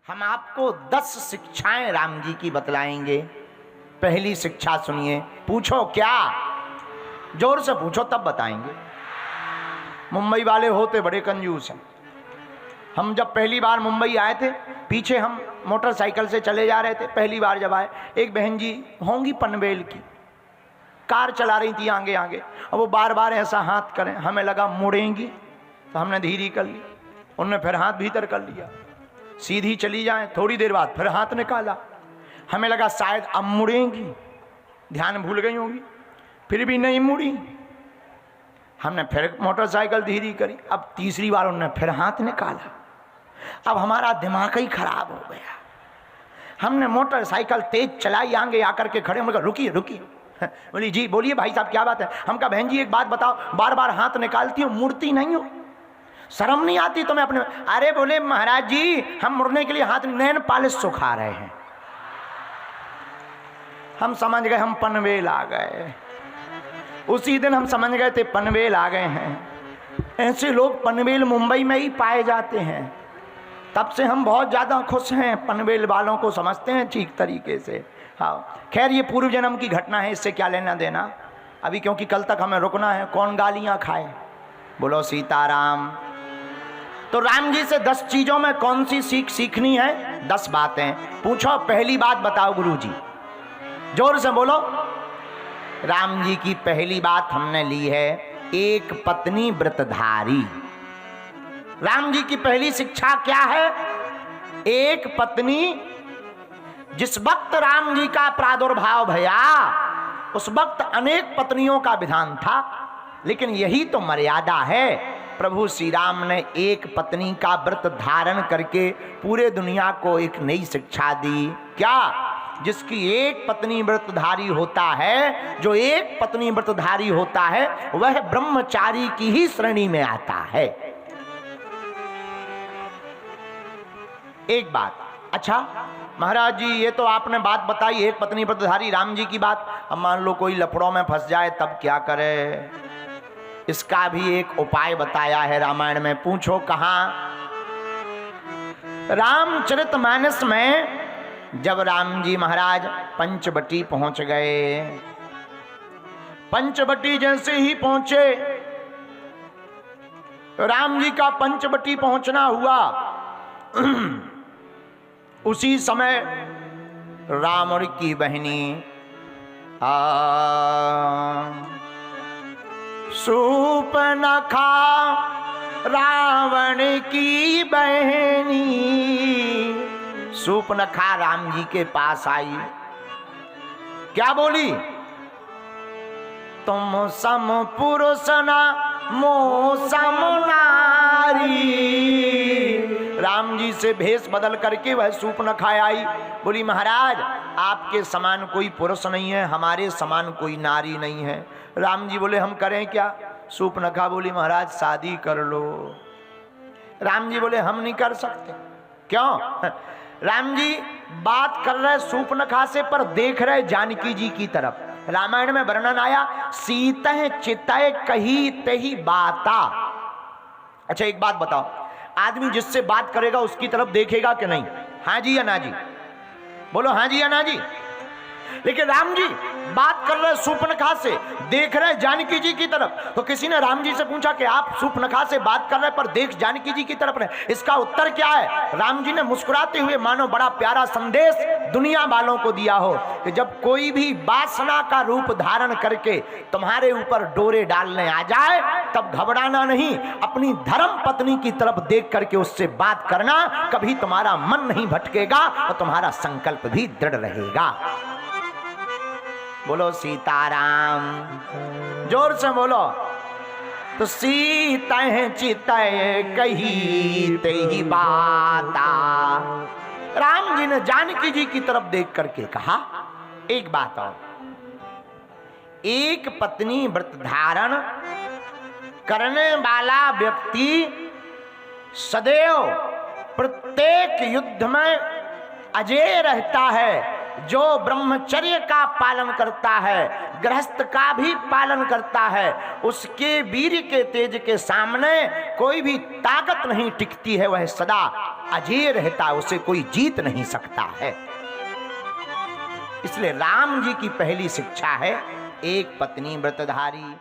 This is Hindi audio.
हम आपको 10 शिक्षाएं राम जी की बतलाएंगे। पहली शिक्षा सुनिए। पूछो क्या? जोर से पूछो तब बताएंगे। मुंबई वाले होते बड़े कंजूस हैं। हम जब पहली बार मुंबई आए थे, पीछे हम मोटरसाइकिल से चले जा रहे थे। पहली बार जब आए, एक बहन जी होंगी पनवेल की, कार चला रही थी आगे आगे, और वो बार बार ऐसा हाथ करें, हमें लगा मुड़ेंगी, तो हमने धीरे कर ली। उनने फिर हाथ भीतर कर लिया, सीधी चली जाए। थोड़ी देर बाद फिर हाथ निकाला, हमें लगा शायद अब मुड़ेंगी, ध्यान भूल गई होगी, फिर भी नहीं मुड़ी। हमने फिर मोटरसाइकिल धीरे करी। अब तीसरी बार उन्होंने फिर हाथ निकाला। अब हमारा दिमाग ही खराब हो गया। हमने मोटरसाइकिल तेज चलाई, आगे आकर के खड़े, हमने कहा रुकिए रुकिए। बोली जी बोलिए भाई साहब क्या बात है? हम कहा बहन जी एक बात बताओ, बार बार हाथ निकालती हो, मुड़ती नहीं हो, शर्म नहीं आती तुम्हें अपने? अरे बोले महाराज जी हम मुड़ने के लिए हाथ नैन पालिश सुखा रहे हैं। हम समझ गए हम पनवेल आ गए। उसी दिन हम समझ गए थे पनवेल आ गए हैं। ऐसे लोग पनवेल मुंबई में ही पाए जाते हैं। तब से हम बहुत ज़्यादा खुश हैं, पनवेल वालों को समझते हैं ठीक तरीके से। हाँ खैर ये पूर्व जन्म की घटना है, इससे क्या लेना देना अभी, क्योंकि कल तक हमें रुकना है। कौन गालियाँ खाए? बोलो सीताराम। तो राम जी से 10 चीज़ों में कौन सी सीख सीखनी है? 10 बातें। पूछो पहली बात बताओ गुरुजी, जोर से बोलो। राम जी की पहली बात हमने ली है, एक पत्नी व्रतधारी। राम जी की पहली शिक्षा क्या है? एक पत्नी। जिस वक्त राम जी का प्रादुर्भाव भया उस वक्त अनेक पत्नियों का विधान था, लेकिन यही तो मर्यादा है। प्रभु श्री राम ने एक पत्नी का व्रत धारण करके पूरे दुनिया को एक नई शिक्षा दी। क्या? जिसकी एक पत्नी व्रतधारी होता है, जो एक पत्नी व्रतधारी होता है वह ब्रह्मचारी की ही श्रेणी में आता है। एक बात। अच्छा महाराज जी ये तो आपने बात बताई एक पत्नी व्रतधारी राम जी की बात, अब मान लो कोई लफड़ों में फंस जाए तब क्या करे? इसका भी एक उपाय बताया है रामायण में। पूछो कहां? रामचरितमानस में जब राम जी महाराज पंचवटी पहुंच गए, पंचवटी जैसे ही पहुंचे, राम जी का पंचवटी पहुंचना हुआ, उसी समय रावण की बहनी सूर्पनखा रावण की बहनी, सूर्पनखा राम जी के पास आई। क्या बोली? तुम सम पुरुष ना मो सम नारी। राम जी से भेष बदल करके वह सूर्पनखा आई। बोली महाराज आपके समान कोई पुरुष नहीं है, हमारे समान कोई नारी नहीं है। राम जी बोले हम करें क्या? सूर्पनखा बोली महाराज शादी कर लो। राम जी बोले हम नहीं कर सकते। क्यों? राम जी बात कर रहे सूर्पनखा से, पर देख रहे जानकी जी की तरफ। रामायण में वर्णन आया, सीतः चितय कही तही बाता। अच्छा एक बात बताओ, आदमी जिससे बात करेगा उसकी तरफ देखेगा कि नहीं? हाँ जी या ना जी? बोलो हाँ जी या ना जी? लेकिन राम जी बात कर रहे सूर्पनखा से, देख रहे जानकी जी की तरफ। तो किसी ने राम जी से पूछा कि आप सूर्पनखा से बात कर रहे पर देख जानकी जी की तरफ रहे, इसका उत्तर क्या है? राम जी ने मुस्कुराते हुए मानो बड़ा प्यारा संदेश दुनिया वालों को दिया हो कि जब कोई भी वासना का रूप धारण करके तुम्हारे ऊपर डोरे डालने आ जाए तब घबराना नहीं, अपनी धर्म पत्नी की तरफ देख करके उससे बात करना। कभी तुम्हारा मन नहीं भटकेगा और तुम्हारा संकल्प भी दृढ़ रहेगा। बोलो सीताराम। जोर से बोलो। तो सीतः चितय कही तेही बाता। राम जी ने जानकी जी की तरफ देख करके कहा एक बात और, एक पत्नी व्रत धारण करने वाला व्यक्ति सदैव प्रत्येक युद्ध में अजेय रहता है, जो ब्रह्मचर्य का पालन करता है, गृहस्थ का भी पालन करता है, उसके वीर के तेज के सामने कोई भी ताकत नहीं टिकती है। वह सदा अजेय रहता है, उसे कोई जीत नहीं सकता है। इसलिए राम जी की पहली शिक्षा है एक पत्नी व्रतधारी।